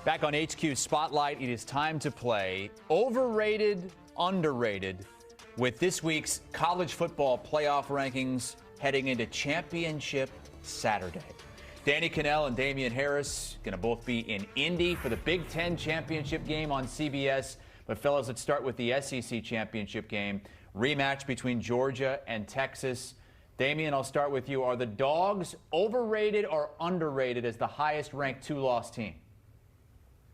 Back on HQ Spotlight, it is time to play Overrated, Underrated with this week's college football playoff rankings heading into Championship Saturday. Danny Kanell and Damien Harris going to both be in Indy for the Big Ten Championship game on CBS. But, fellas, let's start with the SEC Championship game. Rematch between Georgia and Texas. Damien, I'll start with you. Are the Dogs overrated or underrated as the highest-ranked two-loss team?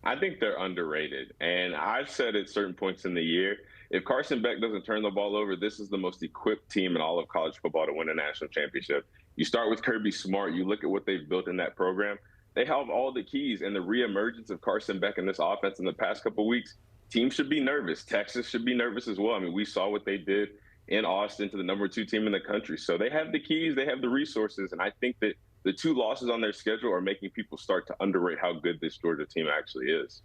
I think they're underrated. And I've said at certain points in the year, if Carson Beck doesn't turn the ball over, this is the most equipped team in all of college football to win a national championship. You start with Kirby Smart. You look at what they've built in that program. They have all the keys, and the reemergence of Carson Beck in this offense in the past couple of weeks, teams should be nervous. Texas should be nervous as well. I mean, we saw what they did in Austin to the #2 team in the country. So they have the keys, they have the resources, and I think that the two losses on their schedule are making people start to underrate how good this Georgia team actually is.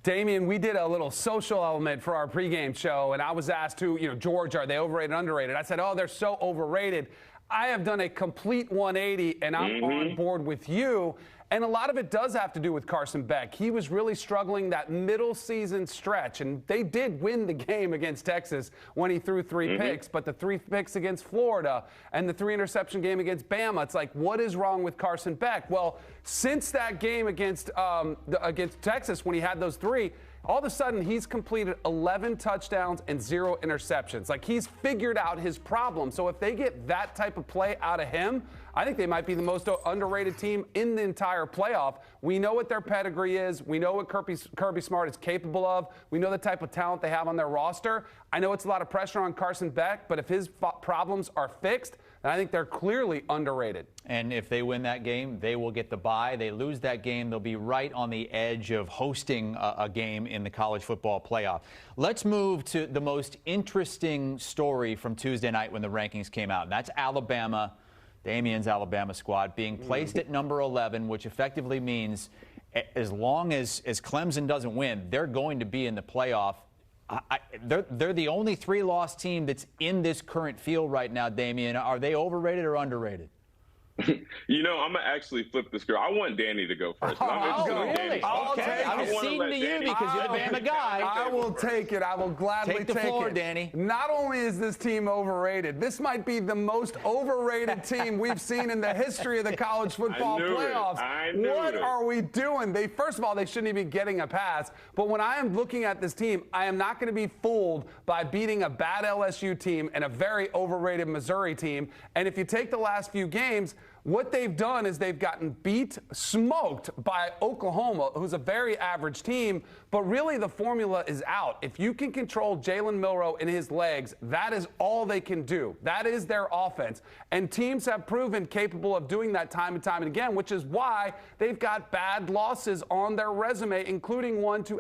Damien, we did a little social element for our pregame show, and I was asked Georgia, are they overrated, underrated? I said, oh, they're so overrated. I have done a complete 180, and I'm on board with you. And a lot of it does have to do with Carson Beck. He was really struggling that middle season stretch, and they did win the game against Texas when he threw three picks, but the 3 picks against Florida and the 3-interception game against Bama, it's like, what is wrong with Carson Beck? Well, since that game against Texas when he had those 3, all of a sudden, he's completed 11 touchdowns and 0 interceptions. Like, he's figured out his problem. So if they get that type of play out of him, I think they might be the most underrated team in the entire playoff. We know what their pedigree is. We know what Kirby Smart is capable of. We know the type of talent they have on their roster. I know it's a lot of pressure on Carson Beck, but if his problems are fixed, then I think they're clearly underrated. And if they win that game, they will get the bye. They lose that game, they'll be right on the edge of hosting a game in the college football playoff. Let's move to the most interesting story from Tuesday night when the rankings came out, and that's Alabama. Damien's Alabama squad being placed at number 11, which effectively means as long as Clemson doesn't win, they're going to be in the playoff. They're the only 3-loss team that's in this current field right now, Damien. Are they overrated or underrated? I'm going to actually flip the script. I want Danny to go first. Really? Okay. I'm ceding to you because you're a Bama guy. I will take it. I will gladly take the floor, Danny. Not only is this team overrated, this might be the most overrated team we've seen in the history of the college football playoffs. What are we doing? First of all, they shouldn't even be getting a pass. But when I am looking at this team, I am not going to be fooled by beating a bad LSU team and a very overrated Missouri team. And if you take the last few games, what they've done is they've gotten smoked by Oklahoma, who's a very average team, but really the formula is out. If you can control Jalen Milroe in his legs, that is all they can do. That is their offense. And teams have proven capable of doing that time and time and again, which is why they've got bad losses on their resume, including one to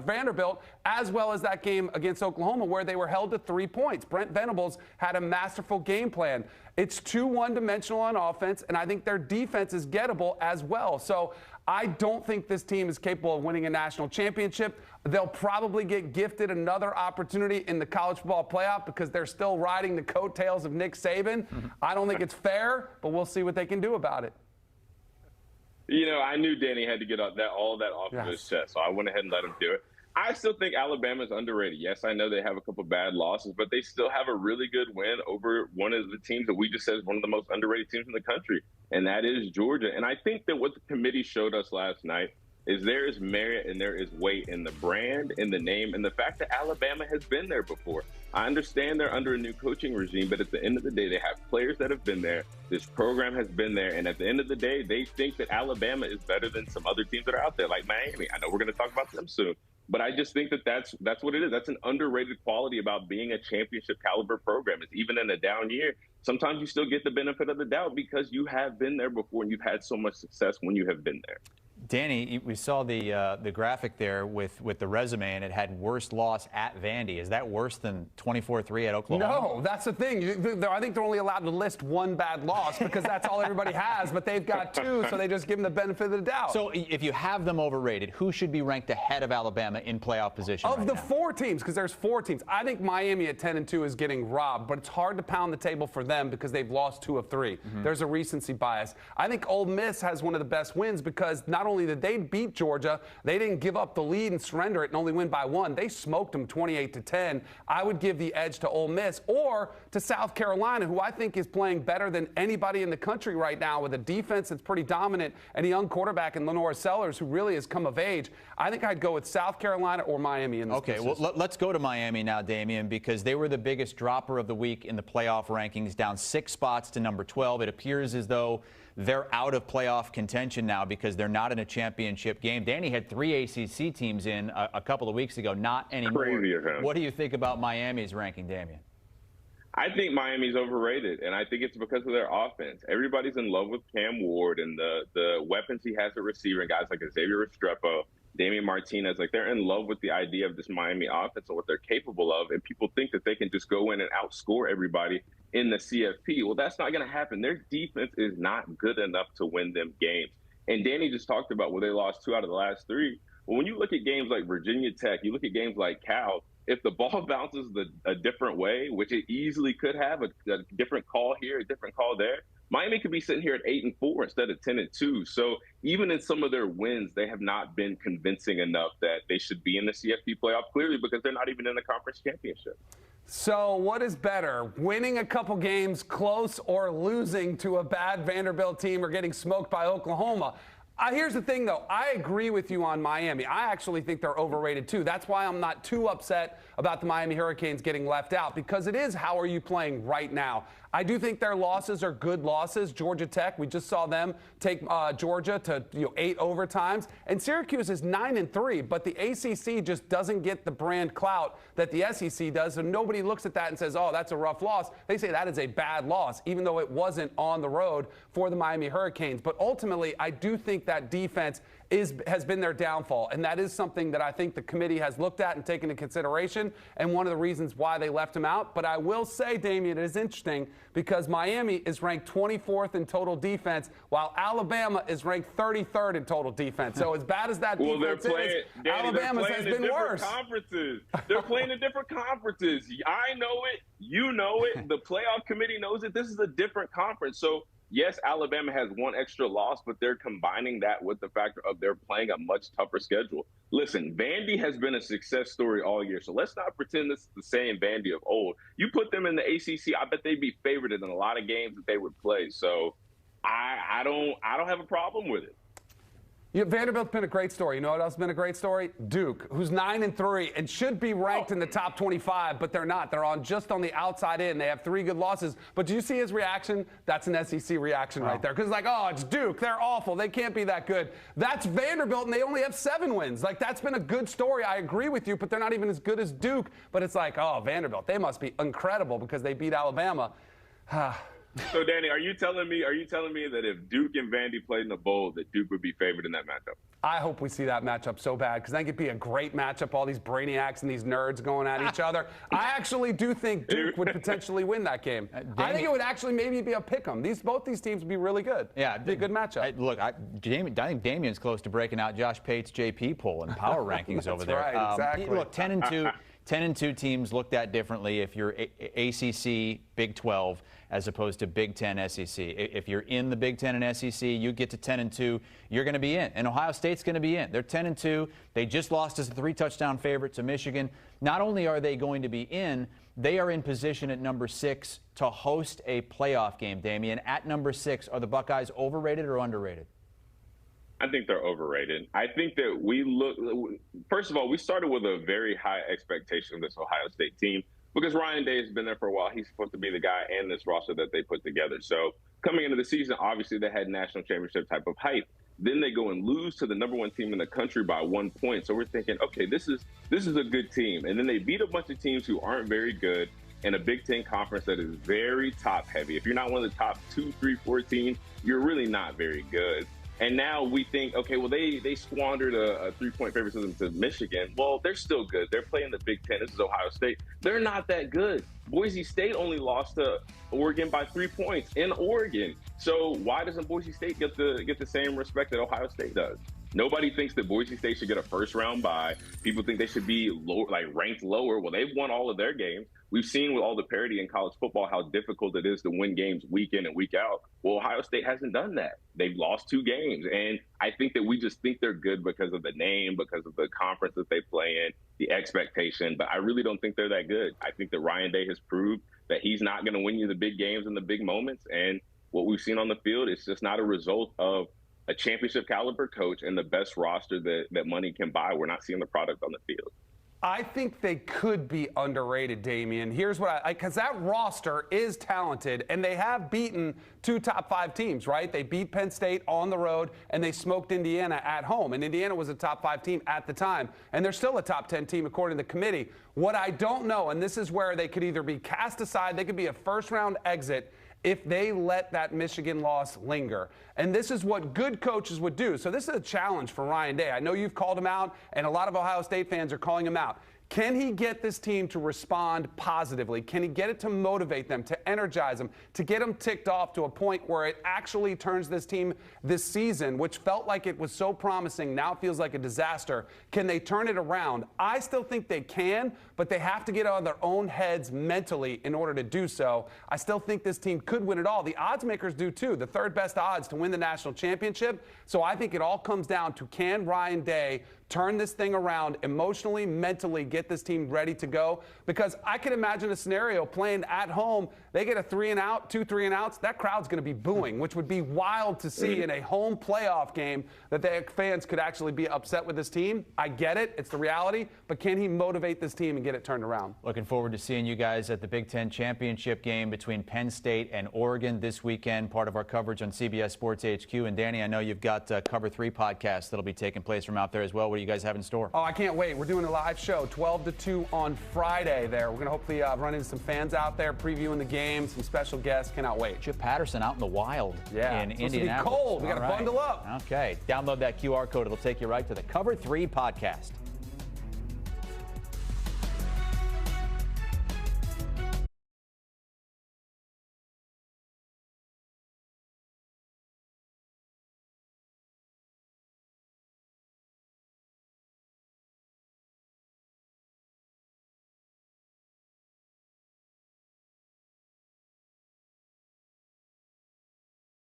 Vanderbilt, as well as that game against Oklahoma where they were held to 3 points. Brent Venables had a masterful game plan. It's too one-dimensional on offense, and I think their defense is gettable as well. So I don't think this team is capable of winning a national championship. They'll probably get gifted another opportunity in the college football playoff because they're still riding the coattails of Nick Saban. I don't think it's fair, but we'll see what they can do about it. I knew Danny had to get all that off of his chest, so I went ahead and let him do it. I still think Alabama is underrated. Yes, I know they have a couple bad losses, but they still have a really good win over one of the teams that we just said is one of the most underrated teams in the country, and that is Georgia. And I think that what the committee showed us last night is there is merit and there is weight in the brand, in the name, and the fact that Alabama has been there before. I understand they're under a new coaching regime, but at the end of the day, they have players that have been there. This program has been there, and at the end of the day, they think that Alabama is better than some other teams that are out there, like Miami. I know we're going to talk about them soon. But I just think that that's what it is. That's an underrated quality about being a championship caliber program. Is even in a down year, sometimes you still get the benefit of the doubt because you have been there before and you've had so much success when you have been there. Danny, we saw the graphic there with the resume, and it had worst loss at Vandy. Is that worse than 24-3 at Oklahoma? No, that's the thing. I think they're only allowed to list one bad loss because that's all everybody has, but they've got 2, so they just give them the benefit of the doubt. So if you have them overrated, who should be ranked ahead of Alabama in playoff position Of the 4 teams, because there's 4 teams, I think Miami at 10-2 is getting robbed, but it's hard to pound the table for them because they've lost 2 of 3. There's a recency bias. I think Ole Miss has one of the best wins because not only only did they beat Georgia, they didn't give up the lead and surrender it and only win by 1. They smoked them 28-10. I would give the edge to Ole Miss or to South Carolina, who I think is playing better than anybody in the country right now with a defense that's pretty dominant and a young quarterback in Lenore Sellers who really has come of age. I think I'd go with South Carolina or Miami in this Okay, position. well, let's go to Miami now, Damien, because they were the biggest dropper of the week in the playoff rankings, down 6 spots to number 12. It appears as though they're out of playoff contention now because they're not in a championship game. Danny had 3 ACC teams in a couple of weeks ago, not anymore. Crazy of him. What do you think about Miami's ranking, Damien? I think Miami's overrated, and I think it's because of their offense. Everybody's in love with Cam Ward and the weapons he has at receiver, and guys like Xavier Restrepo, Damien Martinez. Like, they're in love with the idea of this Miami offense and what they're capable of, and people think that they can just go in and outscore everybody in the CFP. Well, that's not going to happen. Their defense is not good enough to win them games. And Danny just talked about where they lost 2 out of the last 3. Well, when you look at games like Virginia Tech, you look at games like Cal, if the ball bounces a different way, which it easily could have, a different call here, a different call there, Miami could be sitting here at 8-4 instead of 10-2. So even in some of their wins, they have not been convincing enough that they should be in the CFP playoff, clearly because they're not even in the conference championship. So what is better, winning a couple games close or losing to a bad Vanderbilt team or getting smoked by Oklahoma? Here's the thing, though. I agree with you on Miami. I actually think they're overrated, too. That's why I'm not too upset about the Miami Hurricanes getting left out, because it is how are you playing right now. I do think their losses are good losses. Georgia Tech, we just saw them take Georgia to 8 overtimes. And Syracuse is 9-3, but the ACC just doesn't get the brand clout that the SEC does. And nobody looks at that and says, oh, that's a rough loss. They say that is a bad loss, even though it wasn't on the road for the Miami Hurricanes. But ultimately, I do think that defense has been their downfall. And that is something that I think the committee has looked at and taken into consideration, and one of the reasons why they left him out. But I will say, Damien, it is interesting because Miami is ranked 24th in total defense, while Alabama is ranked 33rd in total defense. So as bad as that defense is, Alabama's has been worse. Conferences. They're playing in different conferences. I know it. You know it. The playoff committee knows it. This is a different conference. So yes, Alabama has 1 extra loss, but they're combining that with the factor of they're playing a much tougher schedule. Listen, Vandy has been a success story all year, so let's not pretend this is the same Vandy of old. You put them in the ACC, I bet they'd be favored in a lot of games that they would play. So I don't have a problem with it. Vanderbilt's been a great story. You know what else has been a great story? Duke, who's 9-3 and should be ranked in the top 25, but they're not. They're just on the outside in. They have 3 good losses. But do you see his reaction? That's an SEC reaction right there. Because like, oh, it's Duke. They're awful. They can't be that good. That's Vanderbilt, and they only have 7 wins. Like, that's been a good story. I agree with you, but they're not even as good as Duke. But it's like, oh, Vanderbilt, they must be incredible because they beat Alabama. So, Danny, are you telling me that if Duke and Vandy played in the bowl, that Duke would be favored in that matchup? I hope we see that matchup so bad, because I think it'd be a great matchup, all these brainiacs and these nerds going at each other. I actually do think Duke would potentially win that game. I think it would actually maybe be a pick 'em. Both these teams would be really good. Yeah, it'd be a good matchup. I think Damien's close to breaking out Josh Pate's JP poll and power rankings over there. Right, exactly. Look, 10-2. 10-2 teams looked at differently if you're ACC, Big 12, as opposed to Big 10 SEC. If you're in the Big 10 and SEC, you get to 10-2, you're going to be in. And Ohio State's going to be in. They're 10-2. They just lost as a 3-touchdown favorite to Michigan. Not only are they going to be in, they are in position at number 6 to host a playoff game, Damien. At number 6, are the Buckeyes overrated or underrated? I think they're overrated. I think that first of all, we started with a very high expectation of this Ohio State team because Ryan Day has been there for a while. He's supposed to be the guy and this roster that they put together. So coming into the season, obviously they had national championship type of hype. Then they go and lose to the number 1 team in the country by 1 point. So we're thinking, okay, this is a good team. And then they beat a bunch of teams who aren't very good in a Big Ten conference that is very top heavy. If you're not one of the top 2, 3, 4 teams, you're really not very good. And now we think, okay, well, they squandered a 3-point favoritism to Michigan. Well, they're still good. They're playing the Big Ten. This is Ohio State. They're not that good. Boise State only lost to Oregon by 3 points in Oregon. So why doesn't Boise State get the same respect that Ohio State does? Nobody thinks that Boise State should get a first-round bye. People think they should be ranked lower. Well, they've won all of their games. we've seen with all the parity in college football how difficult it is to win games week in and week out. Well, Ohio State hasn't done that. They've lost 2 games. And I think that we just think they're good because of the name, because of the conference that they play in, the expectation. But I really don't think they're that good. I think that Ryan Day has proved that he's not going to win you the big games and the big moments. And what we've seen on the field is just not a result of a championship caliber coach and the best roster that money can buy. We're not seeing the product on the field. I think they could be underrated, Damien. Here's what because that roster is talented, and they have beaten 2 top 5 teams, right? They beat Penn State on the road, and they smoked Indiana at home. And Indiana was a top 5 team at the time, and they're still a top 10 team according to the committee. What I don't know, and this is where they could either be cast aside, they could be a first-round exit if they let that Michigan loss linger. And this is what good coaches would do. So this is a challenge for Ryan Day. I know you've called him out, and a lot of Ohio State fans are calling him out. Can he get this team to respond positively? Can he get it to motivate them, to energize them, to get them ticked off to a point where it actually turns this team this season, which felt like it was so promising, now it feels like a disaster? Can they turn it around? I still think they can, but they have to get out of their own heads mentally in order to do so. I still think this team could win it all. The odds makers do too. The 3rd best odds to win the national championship. So I think it all comes down to, can Ryan Day turn this thing around emotionally, mentally, get this team ready to go? Because I can imagine a scenario playing at home. They get a 3-and-out, 2 3-and-outs. That crowd's going to be booing, which would be wild to see in a home playoff game, that the fans could actually be upset with this team. I get it. It's the reality. But can he motivate this team and get it turned around? Looking forward to seeing you guys at the Big Ten championship game between Penn State and Oregon this weekend, part of our coverage on CBS Sports HQ. And Danny, I know you've got Cover 3 podcast that'll be taking place from out there as well. What do you guys have in store? Oh, I can't wait. We're doing a live show 12 to 2 on Friday there. We're going to hopefully run into some fans out there previewing the game, some special guests. Cannot wait. Chip Patterson out in the wild in Indianapolis. It's cold. We got to bundle up. Okay. Download that QR code. It'll take you right to the Cover 3 podcast.